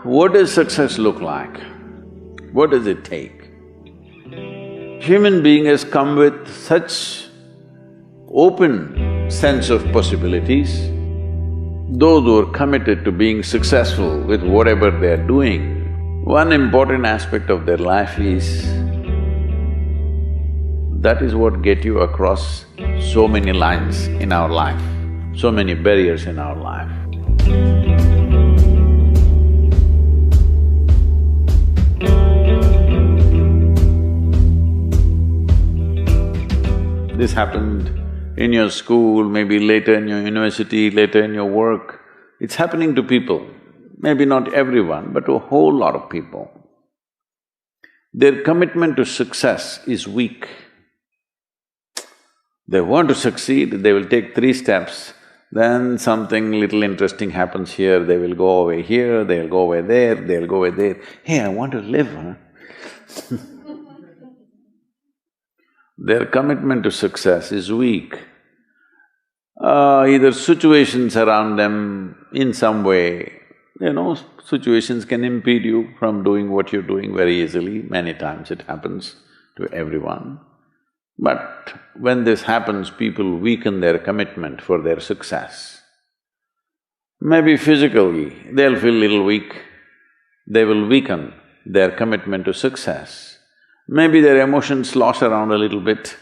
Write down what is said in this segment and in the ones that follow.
What does success look like? What does it take? Human being has come with such open sense of possibilities. Those who are committed to being successful with whatever they're doing, one important aspect of their life is that is what get you across so many lines in our life, so many barriers in our life. This happened in your school, maybe later in your university, later in your work. It's happening to people, maybe not everyone, but to a whole lot of people. Their commitment to success is weak. They want to succeed, they will take 3 steps, then something little interesting happens here, they will go away here, they'll go away there, they'll go away there. Hey, I want to live, huh? Their commitment to success is weak. Either situations around them in some way, situations can impede you from doing what you're doing very easily. Many times it happens to everyone. But when this happens, people weaken their commitment for their success. Maybe physically, they'll feel little weak, they will weaken their commitment to success. Maybe their emotions slosh around a little bit,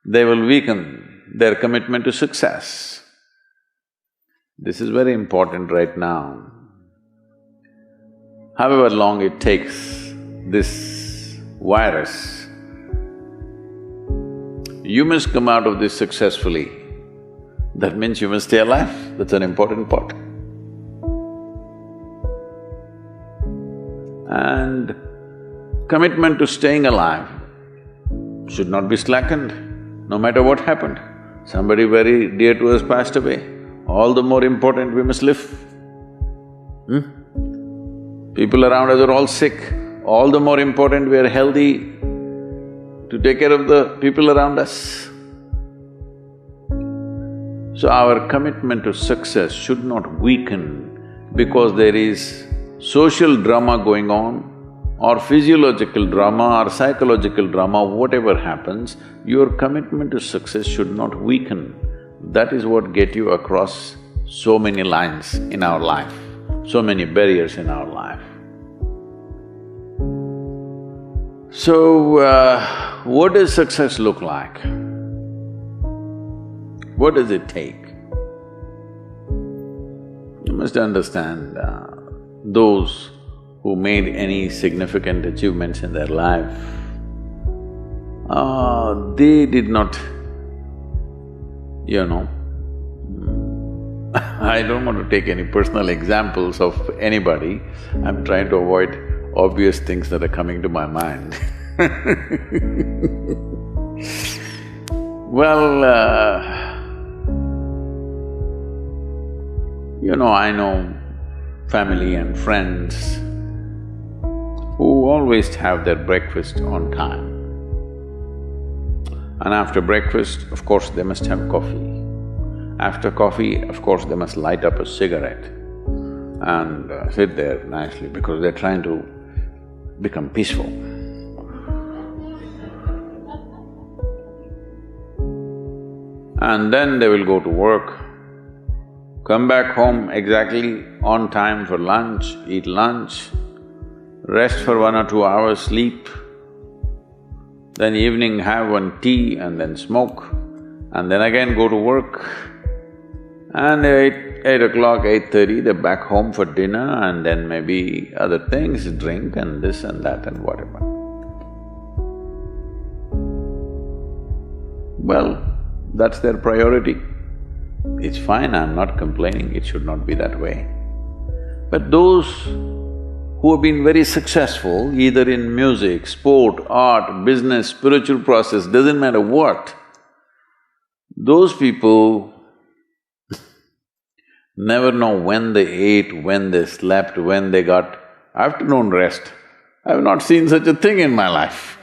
they will weaken their commitment to success. This is very important right now. However long it takes, this virus, you must come out of this successfully. That means you must stay alive, that's an important part. And commitment to staying alive should not be slackened, no matter what happened. Somebody very dear to us passed away, all the more important we must live. People around us are all sick, all the more important we are healthy to take care of the people around us. So our commitment to success should not weaken because there is social drama going on, or physiological drama or psychological drama, whatever happens, your commitment to success should not weaken. That is what get you across so many lines in our life, so many barriers in our life. So, what does success look like? What does it take? You must understand, those who made any significant achievements in their life, they did not, I don't want to take any personal examples of anybody, I'm trying to avoid obvious things that are coming to my mind. Well, I know family and friends who always have their breakfast on time. And after breakfast, of course, they must have coffee. After coffee, of course, they must light up a cigarette and sit there nicely because they're trying to become peaceful. And then they will go to work, come back home exactly on time for lunch, eat lunch, rest for 1 or 2 hours, sleep, then evening have one tea and then smoke, and then again go to work. And 8 o'clock, 8:30, they're back home for dinner and then maybe other things, drink and this and that and whatever. Well, that's their priority. It's fine, I'm not complaining, it should not be that way. But those who have been very successful, either in music, sport, art, business, spiritual process, doesn't matter what, those people never know when they ate, when they slept, when they got afternoon rest. I have not seen such a thing in my life.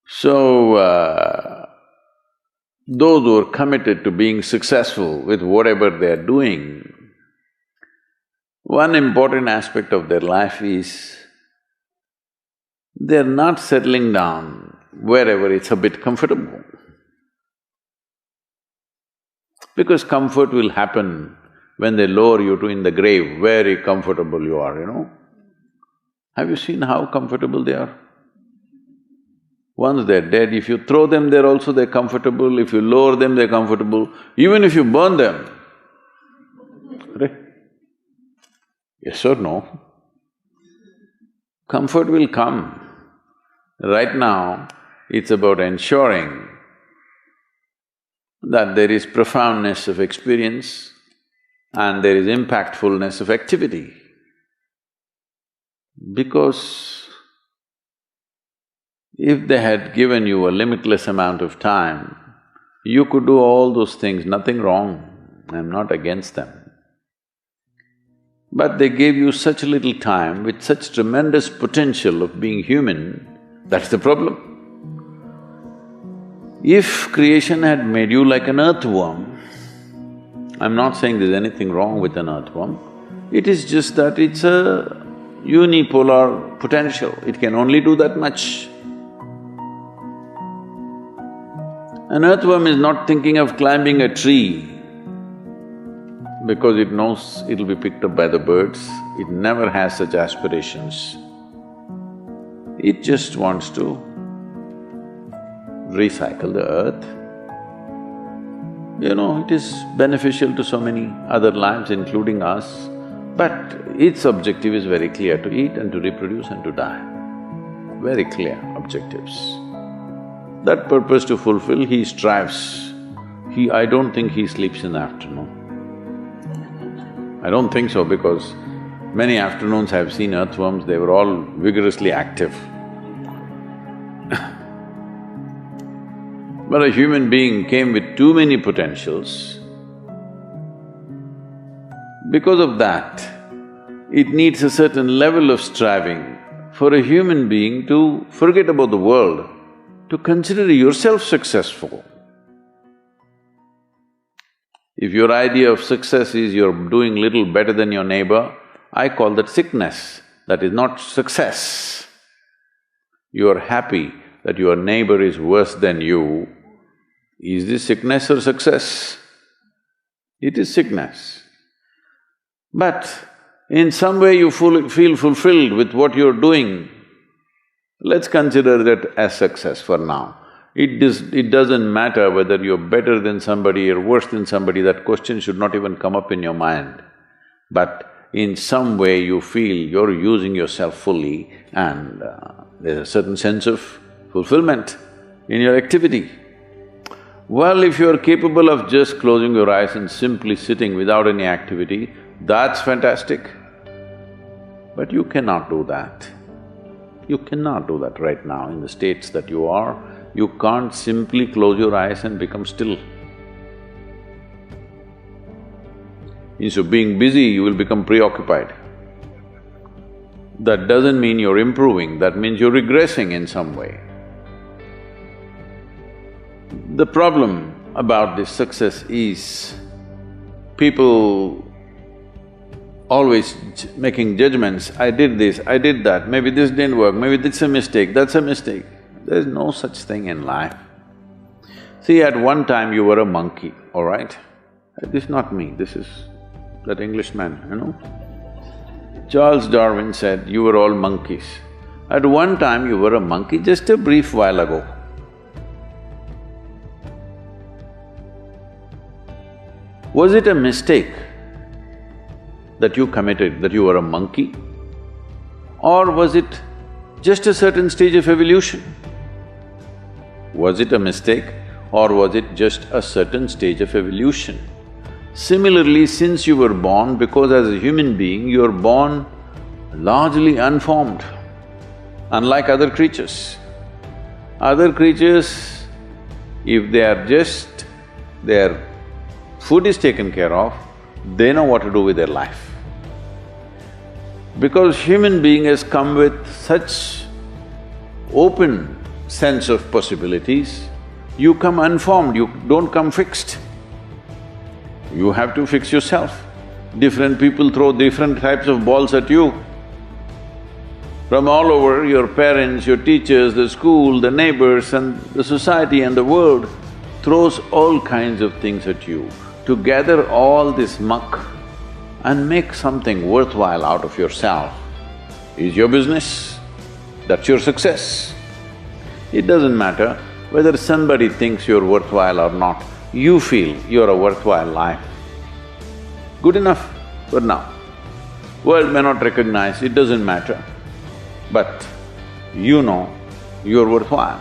So, those who are committed to being successful with whatever they're doing, One important aspect of their life is they're not settling down wherever it's a bit comfortable. Because comfort will happen when they lower you to in the grave, very comfortable you are, you know. Have you seen how comfortable they are? Once they're dead, if you throw them there also they're comfortable, if you lower them they're comfortable, even if you burn them. Right? Yes or no? Comfort will come. Right now, it's about ensuring that there is profoundness of experience and there is impactfulness of activity. Because if they had given you a limitless amount of time, you could do all those things, nothing wrong, I'm not against them. But they gave you such little time with such tremendous potential of being human, that's the problem. If creation had made you like an earthworm, I'm not saying there's anything wrong with an earthworm, it is just that it's a unipolar potential, it can only do that much. An earthworm is not thinking of climbing a tree because it knows it'll be picked up by the birds, it never has such aspirations. It just wants to recycle the earth. You know, it is beneficial to so many other lives, including us, but its objective is very clear, to eat and to reproduce and to die. Very clear objectives. That purpose to fulfill, he strives. I don't think he sleeps in the afternoon. I don't think so because many afternoons I've seen earthworms, they were all vigorously active. But a human being came with too many potentials. Because of that, it needs a certain level of striving for a human being to forget about the world, to consider yourself successful. If your idea of success is you're doing little better than your neighbor, I call that sickness, that is not success. You are happy that your neighbor is worse than you. Is this sickness or success? It is sickness. But in some way you feel fulfilled with what you're doing, let's consider that as success for now. It doesn't matter whether you're better than somebody or worse than somebody, that question should not even come up in your mind. But in some way you feel you're using yourself fully and there's a certain sense of fulfillment in your activity. Well, if you're capable of just closing your eyes and simply sitting without any activity, that's fantastic. But you cannot do that. You cannot do that right now in the states that you are. You can't simply close your eyes and become still. Instead of being busy, you will become preoccupied. That doesn't mean you're improving, that means you're regressing in some way. The problem about this success is people always making judgments, I did this, I did that, maybe this didn't work, maybe this is a mistake, that's a mistake. There's no such thing in life. See, at one time you were a monkey, all right? This is not me, this is that Englishman, you know. Charles Darwin said, you were all monkeys. At one time you were a monkey, just a brief while ago. Was it a mistake that you committed, that you were a monkey? Or was it just a certain stage of evolution? Was it a mistake or was it just a certain stage of evolution? Similarly, since you were born, because as a human being, you are born largely unformed, unlike other creatures. Other creatures, if they are just… their food is taken care of, they know what to do with their life. Because human being has come with such open sense of possibilities, you come unformed, you don't come fixed. You have to fix yourself. Different people throw different types of balls at you. From all over, your parents, your teachers, the school, the neighbors and the society and the world throws all kinds of things at you. To gather all this muck and make something worthwhile out of yourself is your business. That's your success. It doesn't matter whether somebody thinks you're worthwhile or not, you feel you're a worthwhile life. Good enough for now. World may not recognize, it doesn't matter, but you know you're worthwhile.